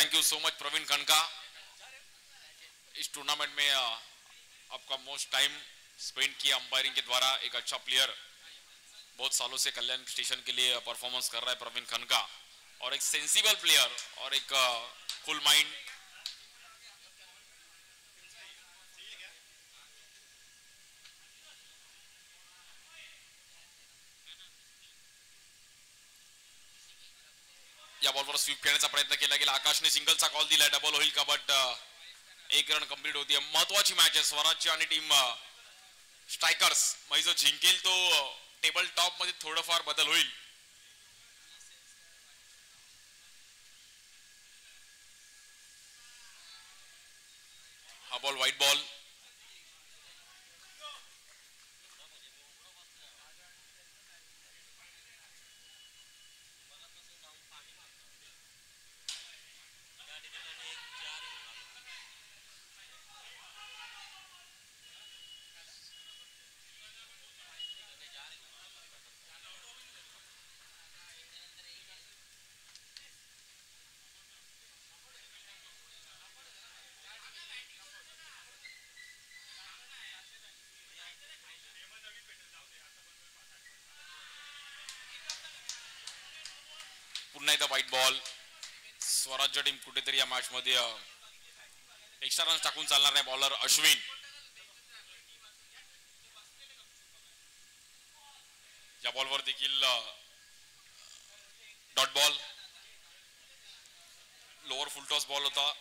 Thank you so much Praveen Khanka. इस tournament में आपका मोस्ट टाइम स्पेंड किया अंपायरिंग के द्वारा। एक अच्छा प्लेयर, बहुत सालों से कल्याण स्टेशन के लिए परफॉर्मेंस कर रहा है प्रवीण खनका, और एक सेंसिबल प्लेयर और एक कूल माइंड। या बॉलवर स्वीप खेळण्याचा प्रयत्न केला गेला। आकाशने सिंगलचा कॉल दिला, डबल होईल का, बट एक रन कंप्लीट होती। महत्वाची मॅच आहे स्वराज्य आणि टीम स्ट्रायकर्स। मग जो जिंकेल तो टेबल टॉप मध्ये थोडंफार बदल होईल। हा बॉल व्हाईट बॉल। पुन्हा एकदा व्हाईट बॉल। स्वराज्य टीम कुठेतरी या मॅच मध्ये एक्स्ट्रा रन टाकून चालणार नाही। बॉलर अश्विन, या बॉलवर देखील dot ball. Lower full toss ball होता।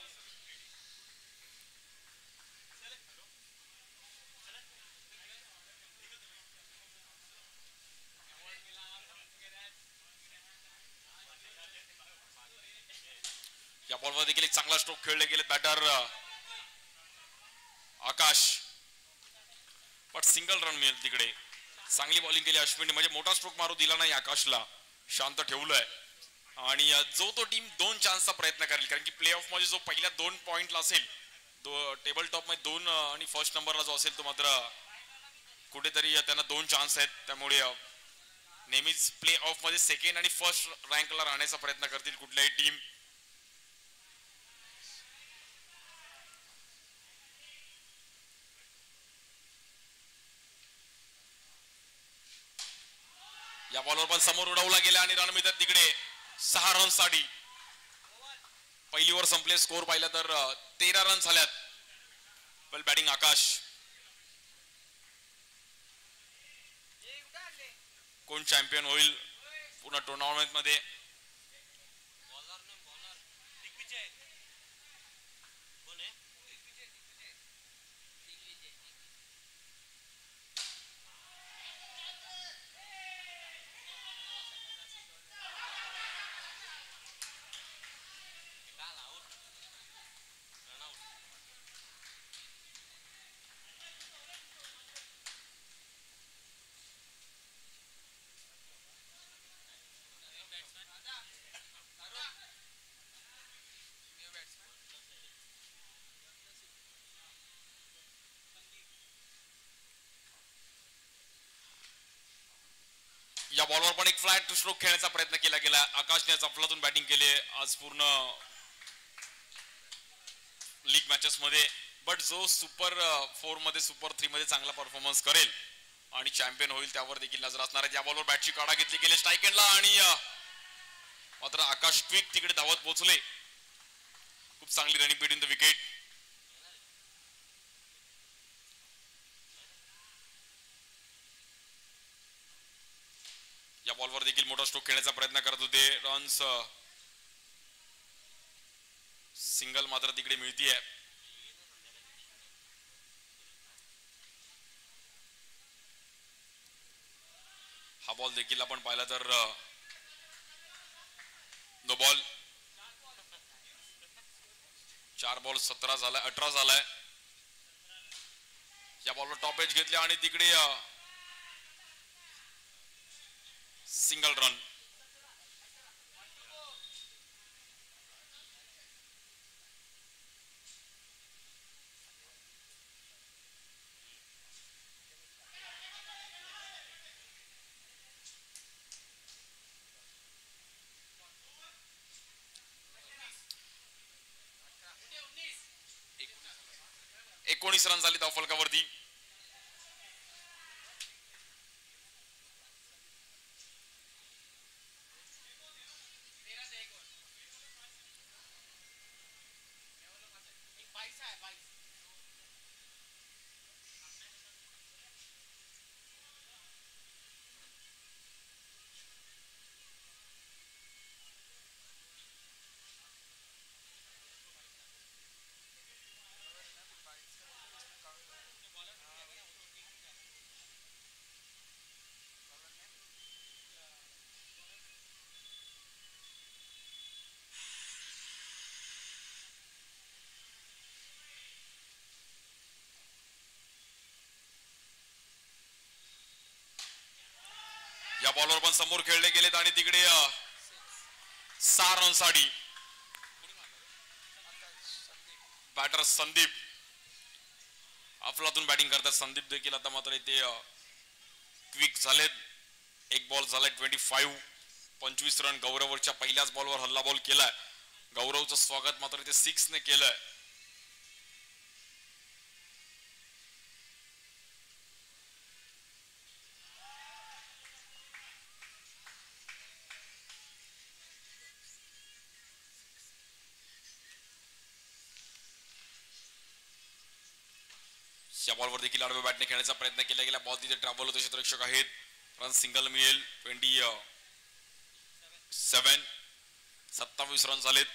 या बॉलवर देखील एक चांगला स्ट्रोक खेळले गेले बॅटर आकाश, पण सिंगल रन मिळेल तिकडे। चांगली बॉलिंग केली अश्विन, म्हणजे मोठा स्ट्रोक मारू दिला नाही आकाशला, शांत ठेवलंय। आणि जो तो टीम दोन चान्सचा प्रयत्न करेल, कारण की प्ले ऑफ मध्ये जो पहिल्या 2 पॉइंटला असेल तो टेबल टॉप मध्ये 2 आणि फर्स्ट नंबरला जो असेल तो मात्र कुठेतरी त्यांना 2 चान्स आहेत। त्यामुळे नेहमीच प्ले ऑफ मध्ये सेकंड आणि फर्स्ट रँकला राहण्याचा प्रयत्न करतील कुठल्याही टीम। या बॉलवर पण समोर उडवला गेला आणि रन मिळतात तिकडे 6 रन साठी। पहिली ओव्हर संपले, स्कोर पाहिला तर 13 रन झाल्यात। वेल बॅटिंग आकाश। कोण चॅम्पियन होईल पुन्हा टुर्नामेंट मध्ये? या बॉलवर पण एक फ्लॅट स्ट्रोक खेळण्याचा प्रयत्न केला गेला। आकाशने अफलातून बॅटिंग केली आज पूर्ण लीग मॅचेस मध्ये, बट जो सुपर 4 मध्ये सुपर 3 मध्ये चांगला परफॉर्मन्स करेल आणि चॅम्पियन होईल त्यावर देखील नजर असणार आहे। या बॉलवर बॅटची काढा घेतली गेली स्ट्राईक एंडला, आणि मात्र आकाश क्विक तिकडे धावत पोहोचले। खूप चांगली रनिंग बिटवीन द विकेट। या बॉलवर देखील मोठा स्ट्रोक खेळण्याचा प्रयत्न करत होते। रन्स सिंगल मात्र तिकडे मिळतीये। हा बॉल देखील आपण पाहिला तर नो बॉल। 4 बॉल 17 झालाय, 18 झालाय। या बॉलवर टॉप एज घेतले आणि तिकडे सिंगल रन। 19 रन झाली धावफलकावरती. या बॉलवर पण समोर खेळले गेलेत आणि तिकडे 6 रन साठी बॅटर संदीप अफलातून बॅटिंग करतात. संदीप देखील आता मात्र इथे क्विक झालेत. एक बॉल झालाय 25 रन. गौरवच्या पहिल्याच बॉलवर हल्ला बॉल केलाय. गौरवचं स्वागत मात्र इथे 6 ने केलंय. या बॉलवर देखील आडव्या बॅटने खेळण्याचा प्रयत्न केला गेला. बॉल तिथे ट्रॅव्हल होतो. क्षेत्ररक्षक आहेत. रन सिंगल मिळेल. 27 रन झालेत.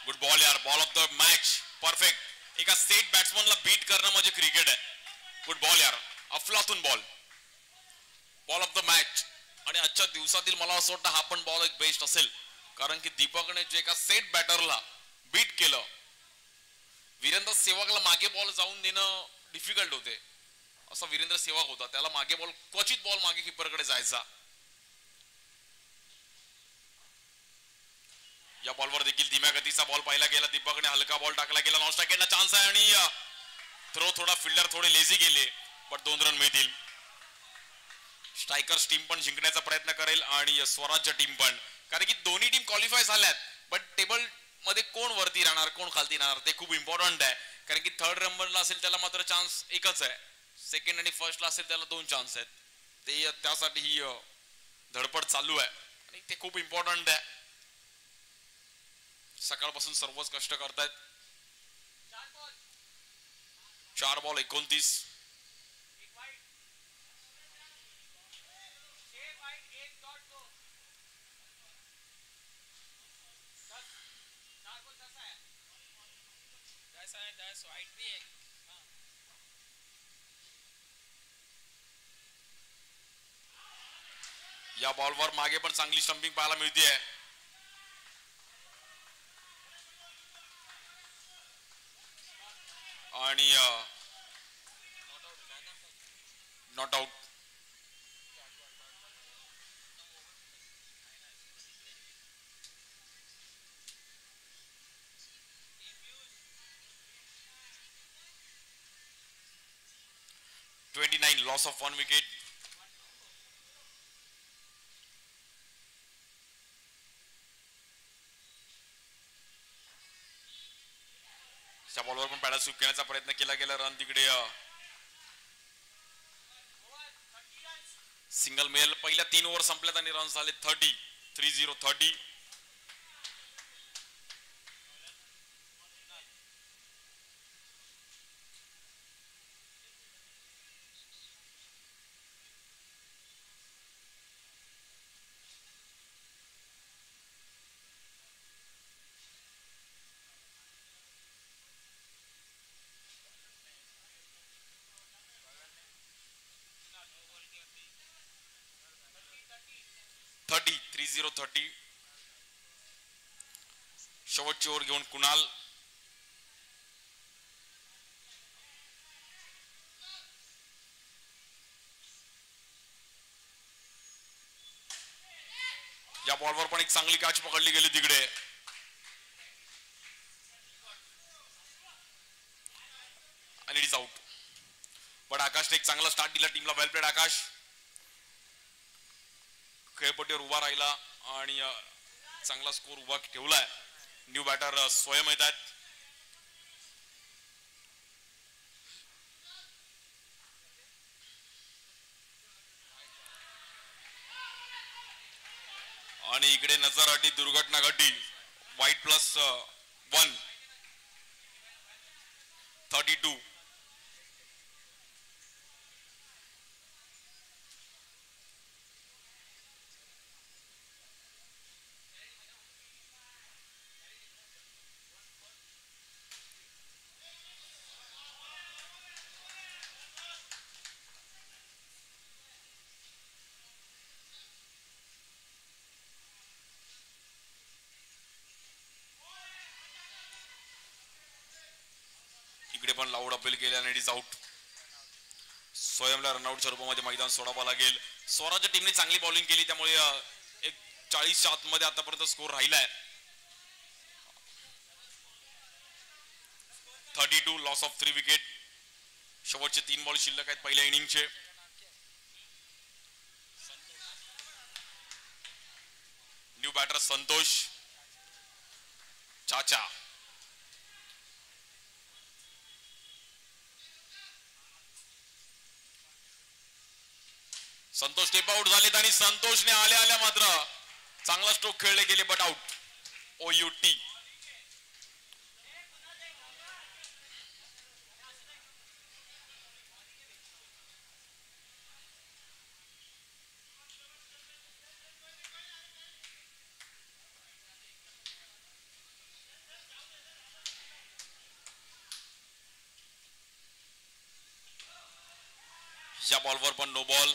गुड बॉल यार. Ball of the match. Perfect. एका सेट बॅट्समनला बीट करणं म्हणजे क्रिकेट आहे. गुड बॉल यार. अफलातून ball. Ball of the match. आणि आजच्या दिवसातील मला असं वाटतं हा पण बॉल एक बेस्ट असेल. कारण की दीपकने जे एका सेट बॅटरला बीट केलं. वीरेंद्र सेहवागला मागे बॉल जाऊन देणं डिफिकल्ट होते. असा वीरेंद्र सेहवाग होता. त्याला मागे बॉल क्वचित बॉल मागे कीपरकडे जायचा. या बॉलवर देखील धीम्या गतीचा बॉल पाहिला गेला. दीपकने हलका बॉल टाकला गेला. नॉन स्ट्राइकला चान्स आहे आणि थ्रो थोडा फिल्डर थोडे लेझी गेले. पण 2 रन मिळतील. स्ट्रायकर्स टीम पण जिंकण्याचा प्रयत्न करेल आणि स्वराज्य टीम पण. कारण की दोन्ही टीम क्वालिफाय झाल्यात. बट टेबल मध्ये कोण वरती राहणार कोण खालती राहणार ते खूप इम्पॉर्टंट आहे. कारण की 3rd नंबरला असेल त्याला मात्र चान्स एकच आहे. 2nd आणि 1st ला असेल त्याला 2 चान्स आहेत. ते त्यासाठी ही धडपड चालू आहे आणि ते खूप इम्पॉर्टंट आहे. सकाळपासून सर्वच कष्ट करतायत. 4 बॉल 29. या बॉलवर मागे पण चांगली स्टंपिंग पाहायला मिळते. आणि not out. Loss of 1 wicket. त्या बॉलवर पण पॅडल स्वीप करण्याचा प्रयत्न केला गेला. रन तिकडे सिंगल मिळेल. पहिल्या 3 ओव्हर संपल्यात आणि रन झाले 30. शेवटची ओव्हर घेऊन कुणाल. या बॉलवर पण एक चांगली कॅच पकडली गेली तिकडे. आणि इट इज आउट. पण आकाशने एक चांगला स्टार्ट दिला टीमला. वेल प्लेड आकाश. खेळपट्टीवर उभा राहिला आणि चांगला स्कोर उभा ठेवलाय. न्यू बॅटर स्वयं येत आहेत. आणि इकडे नजर अटी दुर्घटना घटी. वाईट +1 32. इकडे पण लाऊड अपील केल्याने इट इज आउट. स्वयंला रनआउटच्या रूपामध्ये मैदान सोडावं लागेल. स्वराजच्या टीमने चांगली बॉलिंग केली त्यामुळे एक 40च्या आतमध्ये आतापर्यंत स्कोर राहिलाय. 32 लॉस ऑफ 3 विकेट. शेवटचे 3 बॉल शिल्लक आहेत पहिल्या इनिंगचे. न्यू बॅटर संतोष चाचा. संतोष टेप आउट झालेत आणि संतोषने आल्या आल्या मात्र चांगला स्ट्रोक खेळले गेले बट आउट. OUT. या बॉलवर पण no ball.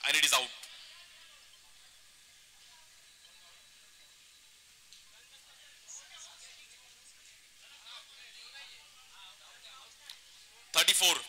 and it is out. .34.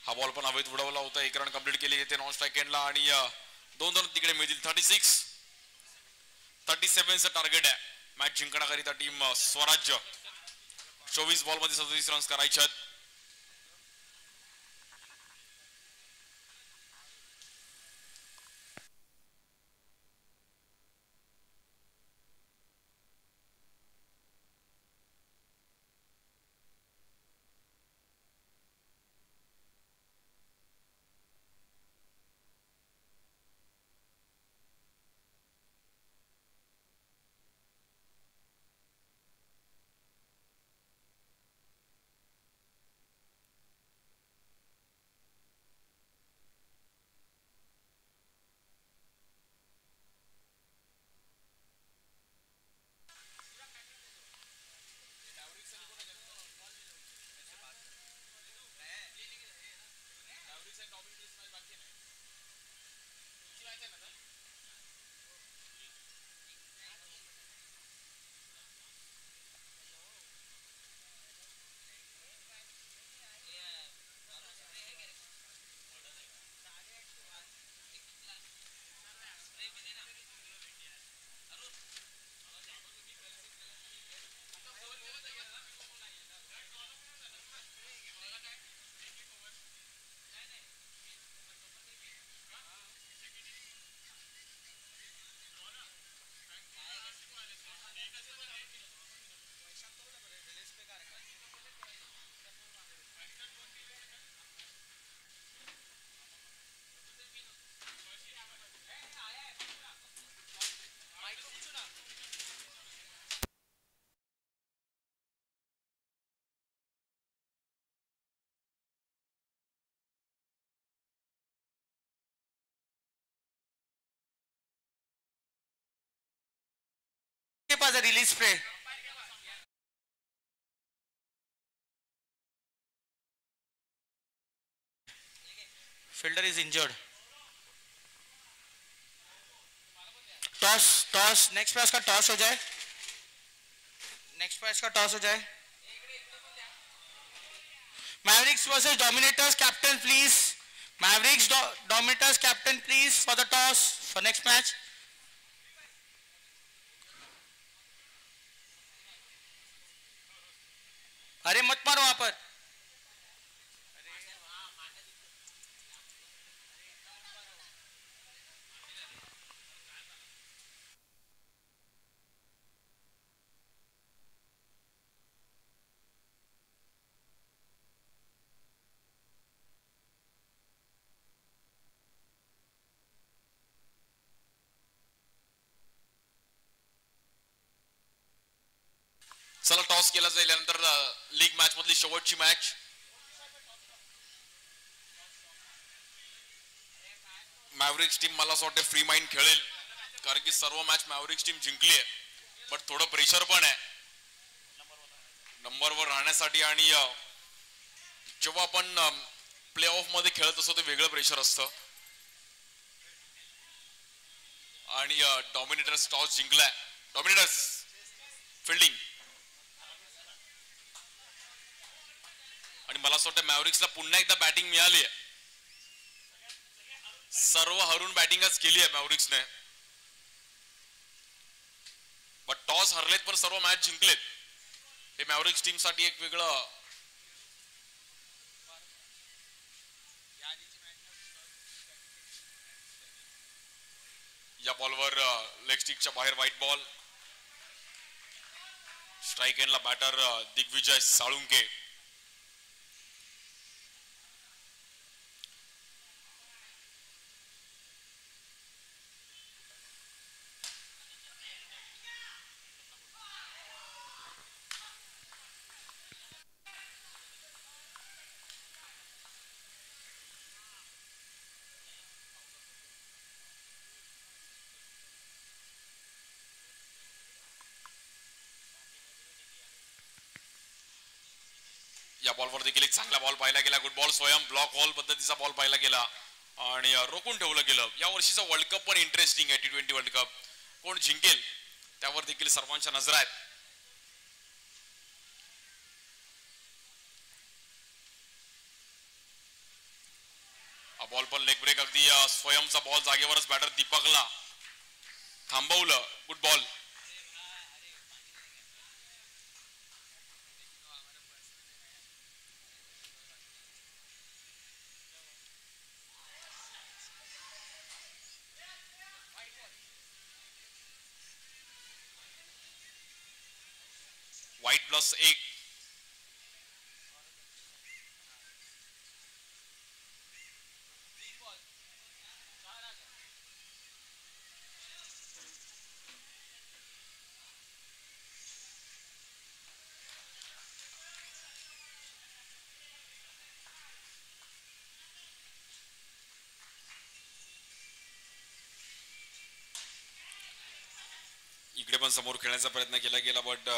हा बॉल पण हवेत उडवला होता. 1 रन कंप्लीट केली येते नॉन स्ट्राइक एंडला आणि 2 रन तिकडे मिळतील. 36 37चं टार्गेट आहे मॅच जिंकण्याकरिता टीम स्वराज्य. 24 बॉल मध्ये 37 रन्स करायचे आहेत. के पास रिलीज पे fielder is injured. Toss toss next पे उसका टॉस हो जाए. नेक्स्ट पे इसका टॉस हो जाए. Mavericks versus Dominators captain please. Mavericks Dominators captain please for the toss for next match. अरे मत मारो वहां पर. चला टॉस केला जाईल. यानंतर लीग मॅच मधली शेवटची मॅच. मॅव्हरिक्स टीम मला असं वाटतं फ्री माइंड खेळेल, कारण की सर्व मॅच मॅव्हरिक्स टीम जिंकली आहे. बट थोडं प्रेशर पण आहे नंबरवर राहण्यासाठी. आणि जेव्हा आपण प्ले ऑफ मध्ये खेळत असतो ते वेगळं प्रेशर असतं. आणि डॉमिनेटर्स टॉस जिंकलाय. डॉमिनेटर्स फिल्डिंग. आणि मला असं वाटतं मॅव्हरिक्सला पुन्हा एकदा बॅटिंग मिळाली आहे. सर्व हरून बॅटिंगच केली आहे मॅव्हरिक्सने. बट टॉस हरलेत पण सर्व मॅच जिंकलेत. हे मॅव्हरिक्स टीम साठी एक वेगळं. या बॉलवर लेग स्टिकच्या बाहेर व्हाईट बॉल. स्ट्राइक एंडला बॅटर दिग्विजय साळुंके. या बॉलवर देखील एक चांगला बॉल पाहिला गेला. Good ball. स्वयं ब्लॉक हॉल पद्धतीचा बॉल पाहिला गेला आणि रोखून ठेवलं गेलं. या वर्षीचा वर्ल्ड कप पण इंटरेस्टिंग आहे. T20 वर्ल्ड कप कोण जिंकेल त्यावर देखील सर्वांच्या नजर आहेत. हा बॉल पण लेग ब्रेक. अगदी स्वयंचा बॉल जागेवरच बॅटर दीपकला थांबवलं. Good ball. White plus 1. इकडे पण समोर खेळण्याचा प्रयत्न केला गेला बट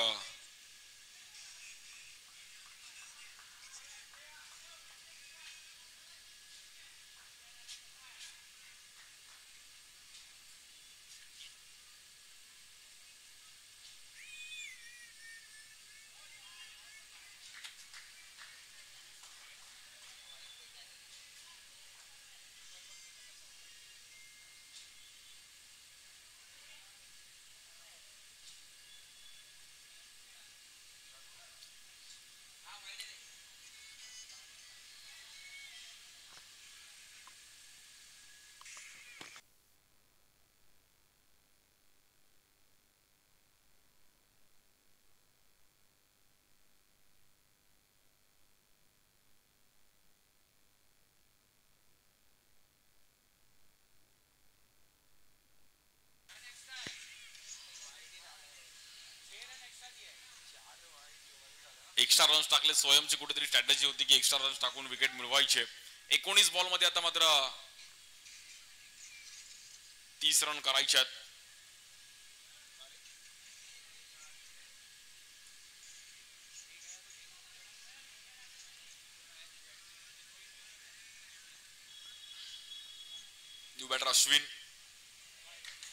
एक्स्ट्रा रन्स टाकले. स्वयंची कुठेतरी स्ट्रॅटेजी होती की एक्स्ट्रा रन्स टाकून विकेट मिळवायचे. 19 बॉल मध्ये आता मात्र 30 रन करायचे आहेत. New batter Ashwin.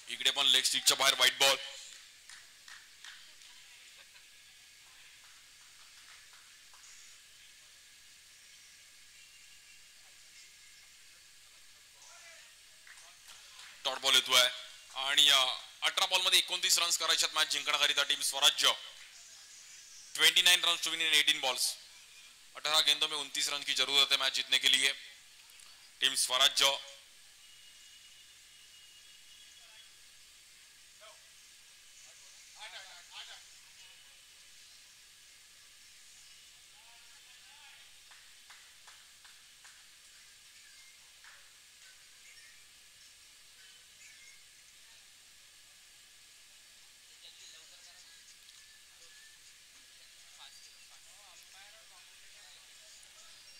इकडे पण लेग स्टिकच्या बाहेर व्हाईट बॉल. डॉट बॉल येतोय आणि 18 बॉल मध्ये 29 रन्स करायच्यात मॅच जिंकण्याकरिता team Swarajya. 29 run to win in 18 balls. 18 गेंदों में 29 रन की जरूरत है मैच जीतने के लिए. टीम स्वराज्य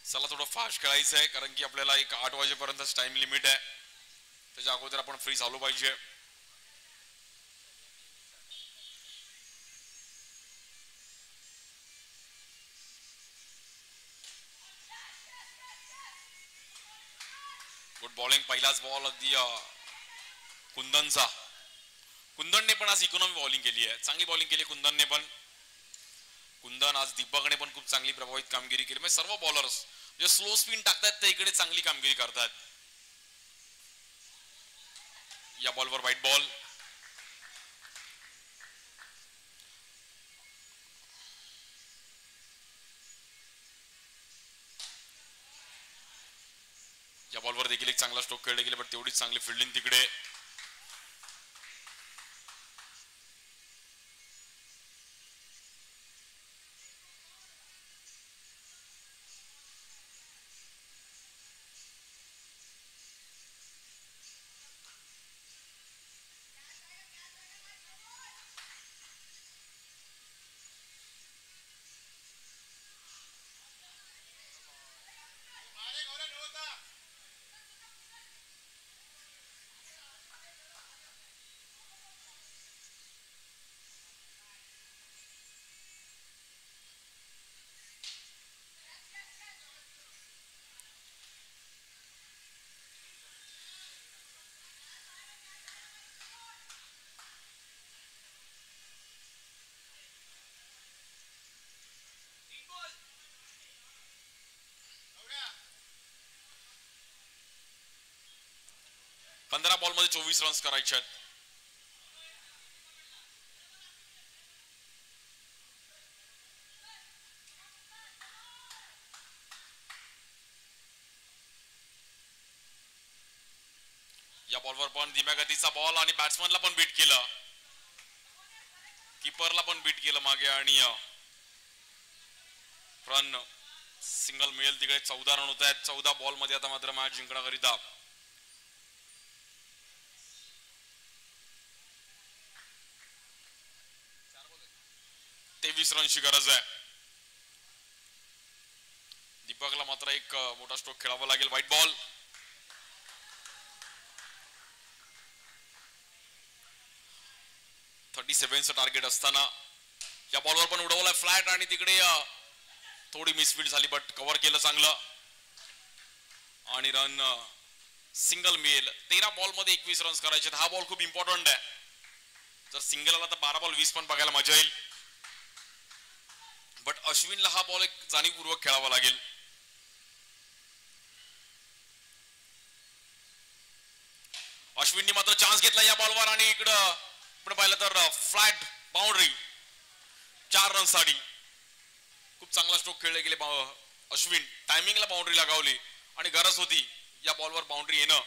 चला थोडं फास्ट खेळायचं आहे कारण की आपल्याला एक 8 वाजेपर्यंत टाइम लिमिट आहे. त्याच्या अगोदर आपण फ्री झालो पाहिजे. Good bowling. पहिलाच बॉल अगदी कुंदनचा. कुंदनने पण आज इकॉनॉमी बॉलिंग केली आहे. चांगली बॉलिंग केली कुंदनने पण. कुंदन आज दीपकने पण खूप चांगली प्रभावित कामगिरी केली. म्हणजे सर्व बॉलर्स जे स्लो स्पिन टाकतात ते इकडे चांगली कामगिरी करतात. या बॉलवर व्हाईट बॉल. या बॉलवर देखील एक चांगला स्ट्रोक खेळले गेले पण तेवढीच चांगली फिल्डिंग तिकडे. पंधरा बॉल मध्ये 24 रन्स करायचे आहेत. या बॉलवर पण धीम्या गतीचा बॉल आणि बॅट्समनला पण बीट केलं. कीपरला पण बीट केलं मागे आणि रन सिंगल मिळेल तिकडे. 14 रन होत आहेत 14 बॉल मध्ये आता मात्र मॅच जिंकण्याकरिता. 23 रनची गरज आहे. दीपकला मात्र एक मोठा स्ट्रोक खेळावा लागेल. White ball. चं टार्गेट असताना या बॉलवर पण उडवलाय फ्लॅट आणि तिकडे थोडी मिसफील्ड झाली बट कव्हर केलं चांगलं आणि रन सिंगल मिळेल. 13 बॉल मध्ये 21 रन्स करायचे. हा बॉल खूप इम्पॉर्टंट आहे. जर सिंगल आला तर 12 बॉल 20 पण बघायला मजा येईल. बट अश्विनला हा बॉल एक जाणीवपूर्वक खेळावा लागेल. अश्विनने मात्र चान्स घेतला या बॉलवर आणि इकडं आपण पाहिलं तर फ्लॅट बाउंड्री 4 रन साठी. खूप चांगला स्ट्रोक खेळले गेले अश्विन. टायमिंगला बाउंड्री लगावली आणि गरज होती या बॉलवर बाउंड्री येणं.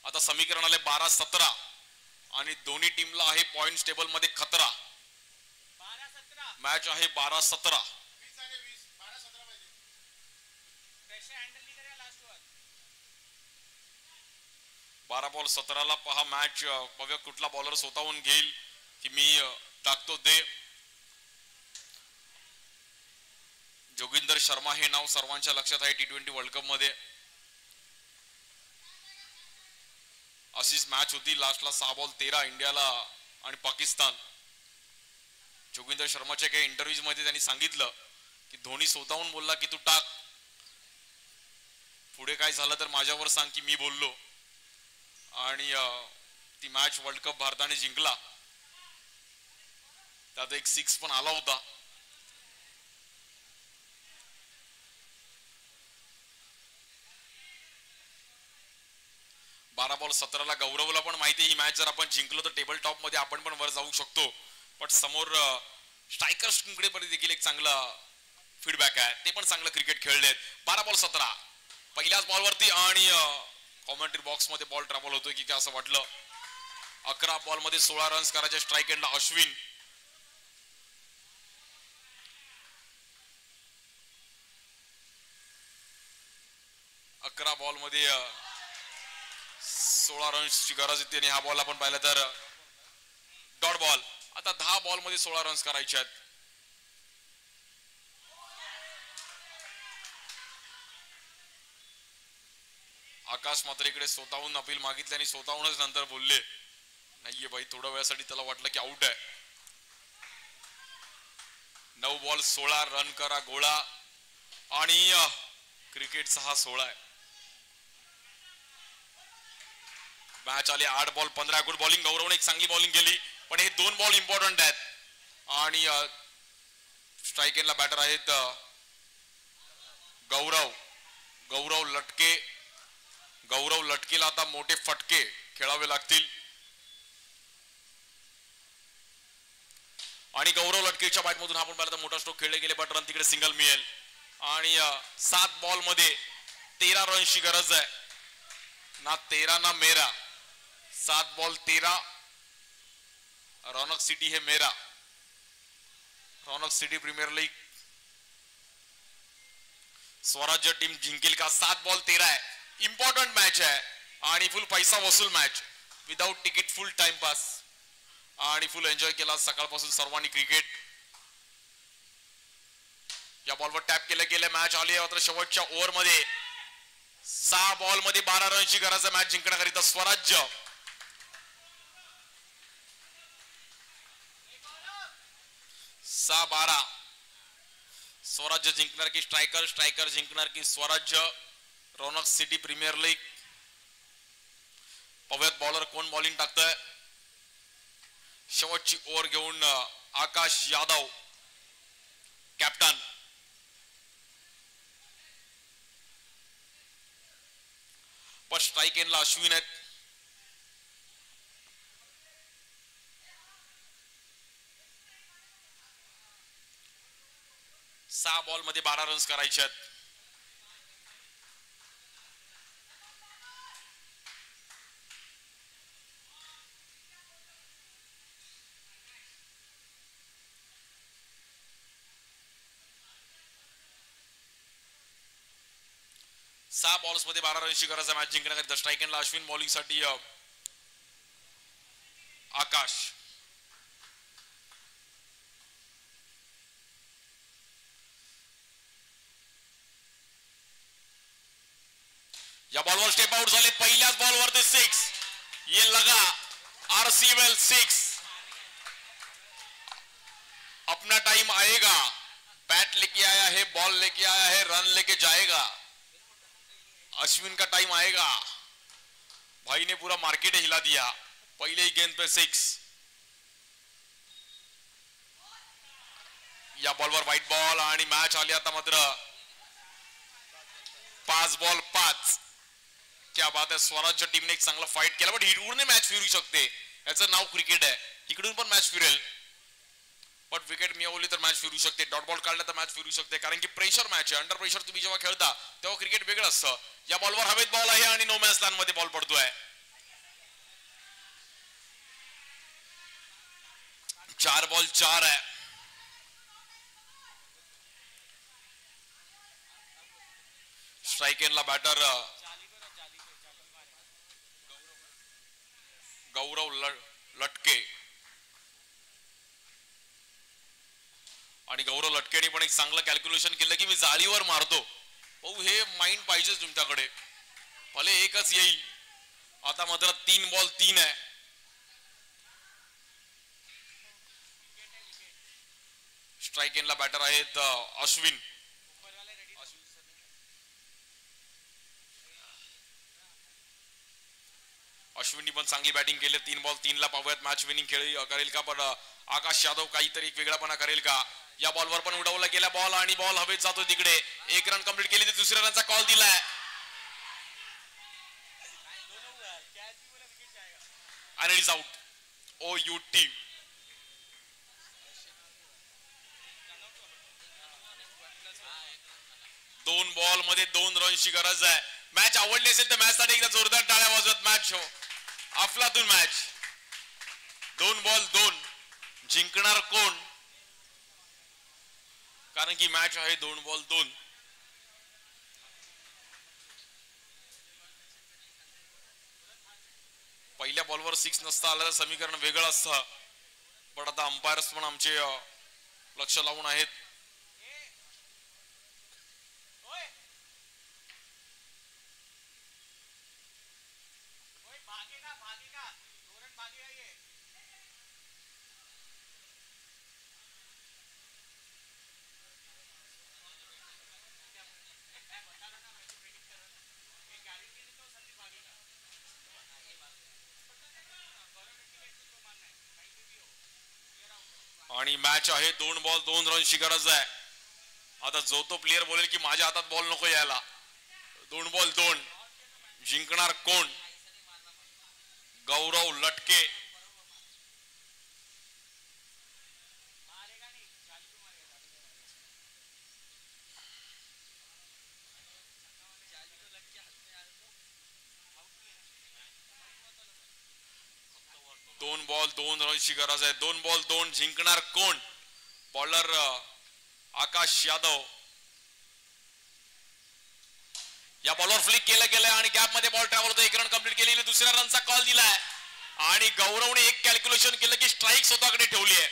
आता समीकरण आले 12-17 आणि दोन्ही टीमला आहे पॉइंट टेबल मध्ये खतरा. मॅच आहे 12-17. 12 बॉल 17ला पहा मॅच. बघा कुठला बॉलर स्वतःहून घेईल की मी टाकतो दे. जोगिंदर शर्मा हे नाव सर्वांच्या लक्षात आहे T20 वर्ल्ड कप मध्ये. अशीच मॅच होती लास्टला 6 बॉल 13 इंडियाला आणि पाकिस्तान. जोगिंदर शर्माच्या काही इंटरव्ह्यूज मध्ये त्यांनी सांगितलं की धोनी स्वतःहून बोलला की तू टाक. पुढे काय झालं तर माझ्यावर सांग की मी बोललो. आणि ती मॅच वर्ल्ड कप भारताने जिंकला. त्यात एक 6 पण आला होता. बारा बॉल 17ला गौरवला पण माहिती ही मॅच जर आपण जिंकलो तर टेबल टॉप मध्ये आपण पण वर जाऊ शकतो. पण समोर स्ट्रायकर्स कडे देखील एक चांगला फीडबॅक आहे. ते पण चांगलं क्रिकेट खेळलेत. 12 बॉल 17 पहिल्याच बॉलवरती आणि कॉमेंट्री बॉक्स मध्ये बॉल ट्रॅव्हल होतोय की काय असं वाटलं. 11 बॉल मध्ये 16 रन्स करायचे स्ट्राईक एंडला अश्विन. अकरा बॉल मध्ये 16 रन्सची गरज येते आणि हा बॉल आपण पाहिला तर डॉट बॉल. आता 10 बॉल मध्ये 16 रन्स करायचे आहेत. आकाश मात्र इकडे स्वतःहून अपील मागितले आणि स्वतःहूनच नंतर बोलले नाहीये भाई. थोड्या वेळासाठी त्याला वाटलं की आउट आहे. 9 बॉल 16 रन करा गोळा आणि क्रिकेटचा हा 16 आहे. मॅच आली 8 बॉल 15. Good bowling. गौरवने एक चांगली बॉलिंग केली पण हे 2 बॉल इम्पॉर्टंट आहेत. आणि स्ट्राईक एंडला बॅटर आहेत गौरव लटके. गौरव लटकेला आता मोठे फटके खेळावे लागतील. आणि गौरव लटकेच्या बॅटमधून आपण पाहिलं तर मोठा स्ट्रोक खेळले गेले बट रन तिकडे सिंगल मिळेल. आणि 7 बॉल मध्ये 13 रनची गरज आहे. ना 13 ना मेरा. 7 बॉल 13. रौनक सिटी है मेरा. रौनक सिटी प्रीमियर लीग स्वराज्य टीम जिंकेल का. 7 बॉल 13 आहे. इम्पॉर्टंट मॅच आहे आणि फुल पैसा वसूल match. Without ticket full timepass आणि फुल एन्जॉय केला सकाळपासून सर्वांनी क्रिकेट. या बॉलवर टॅप केलं गेलं. मॅच आली मात्र शेवटच्या ओव्हर मध्ये 6 बॉल मध्ये 12 रनची गरज आहे मॅच जिंकण्याकरिता स्वराज्य. 6-12 स्वराज्य जिंकणार की स्ट्रायकर जिंकणार की स्वराज्य. रौनक सिटी प्रीमियर लीग. पव्यात बॉलर कोण बॉलिंग टाकतंय. शेवटची ओव्हर घेऊन आकाश यादव कॅप्टन. पण स्ट्राईक एंडला अश्विन आहेत. सहा बॉल मध्ये 12 रन्स करायचे आहेत. सहा बॉल्स मध्ये 12 रनची गरज आहे मॅच जिंकण्याकरिता. स्ट्राईक एंडला अश्विन. बॉलिंग साठी आकाश. या बॉलवर स्टेप आउट झाले. पहिल्याच बॉलवर ते 6. ये लगा आरसीवेल 6. अपना टाइम आएगा. बैट लेके आया है, बॉल लेके आया है, रन लेके जाएगा. अश्विन का टाइम आएगा. भाई ने पूरा मार्केट हिला दिया. पहले ही गेंद पे 6. या बॉलवर व्हाईट बॉल आणि मॅच आली आता मात्र 5 बॉल 5. क्या बात आहे. स्वराज्य टीमने एक चांगला फाईट केला पण हिटवून मॅच फिरू शकते. याचं नाव क्रिकेट आहे. इकडून पण मॅच फिरेल पण विकेट मिळवली तर मॅच फिरू शकते. डॉट बॉल काढला तर मॅच फिरू शकते कारण की प्रेशर मॅच आहे. अंडर प्रेशर तुम्ही जेव्हा खेळता तेव्हा क्रिकेट वेगळं असतं. या बॉलवर हवेत बॉल आहे आणि नो मॅच लॅन मध्ये बॉल पडतोय. 4 बॉल 4 आहे. स्ट्राईक एंडला बॅटर गौरव लटके. आणि गौरव लटकेने पण एक चांगलं कॅल्क्युलेशन केलं की मी जाळीवर मारतो. भाऊ हे माइंड पाहिजे तुमच्याकडे. भले एकच येईल. आता मात्र 3 बॉल 3 आहे. स्ट्राईक एंडला बॅटर आहेत अश्विन. अश्विननी पण चांगली बॅटिंग केली. 3 बॉल 3 ला पाहूयात मॅच विनिंग खेळ करेल का, पण आकाश यादव काहीतरी एक वेगळापणा करेल का. या बॉलवर पण उडवला गेला बॉल आणि बॉल हवेत जातो तिकडे. 1 रन कंप्लीट केली तर दुसऱ्या रनचा कॉल दिलाय. आणि इज आउट. OUT. 2 बॉल मध्ये 2 रनची गरज आहे. मॅच आवडली असेल तर मॅच साठी एकदा जोरदार टाळ्या वाजवत. मॅच अफलातून मॅच. 2 बॉल 2. जिंकणार कोण, कारण की मॅच आहे 2 बॉल 2. पहिल्या बॉलवर 6 नसता आलं तर समीकरण वेगळं असतं, पण आता अंपायर्स पण आमचे लक्ष लावून आहेत. आणि मॅच आहे 2 बॉल 2 रनची गरज आहे. आता जो तो प्लेयर बोलेल की माझ्या हातात बॉल नको यायला. 2 बॉल 2. जिंकणार कोण. गौरव लटके. दोन बॉल 2 रनची गरज आहे. 2 बॉल 2. जिंकणार कोण. बॉलर आकाश यादव. या बॉलवर फ्लिक केलं गेलं आणि गॅप मध्ये बॉल ट्रॅव्हल होतो. 1 रन कंप्लीट केली. दुसऱ्या रनचा कॉल दिलाय आणि गौरवने एक कॅल्क्युलेशन केलं की स्ट्राईक स्वतःकडे ठेवली आहे.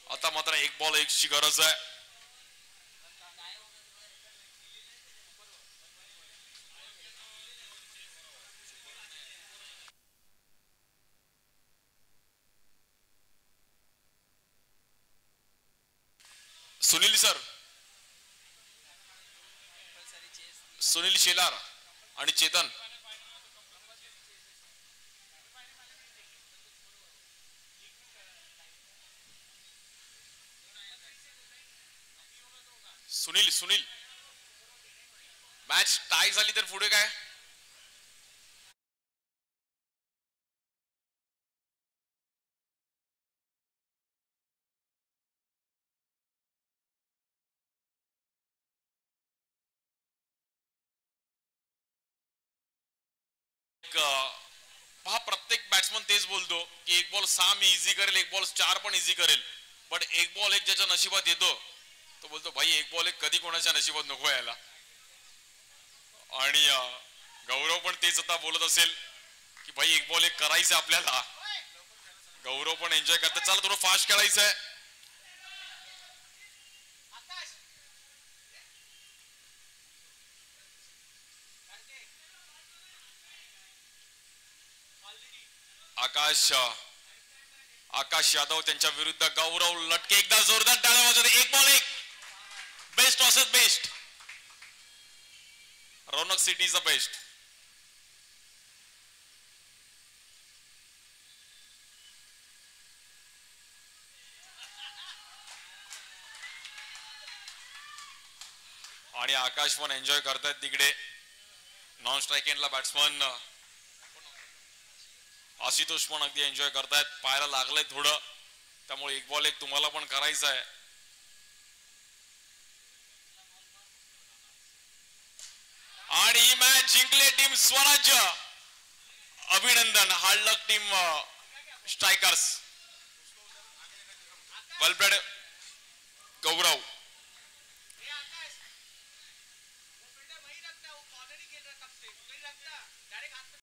आता मात्र 1 बॉल 1 ची गरज आहे. सुनील सर, सुनील शेलार आणि चेतन. सुनील सुनील मॅच टाय झाली तर पुढे काय. पहा प्रत्येक बॅट्समन तेच बोलतो की 1 बॉल 6 मी इझी करेल, 1 बॉल 4 पण इझी करेल, पण 1 बॉल 1 ज्याच्या नशिबात येतो तो बोलतो भाई 1 बॉल 1 कधी कोणाच्या नशिबात नको यायला. आणि गौरव पण तेच आता बोलत असेल की भाई 1 बॉल 1 करायचं आपल्याला. गौरव पण एन्जॉय करतात. चला थोडं फास्ट खेळायचं आहे. आकाश यादव त्यांच्या विरुद्ध गौरव लटके. एकदा जोरदार टाळ्या वाजवते. 1 ball 1. Best versus best. Raunak city is the best. आणि आकाश पण एन्जॉय करतायत तिकडे. नॉन स्ट्राईक एंडला बॅट्समन आशुतोष पण अगदी एन्जॉय करतायत. पायाला लागलंय थोडं, त्यामुळे 1 बॉल 1 तुम्हाला पण करायचं आहे. आणि ही मॅच जिंकले टीम स्वराज्य. अभिनंदन. Hard luck team Strikers. Well played गौरव.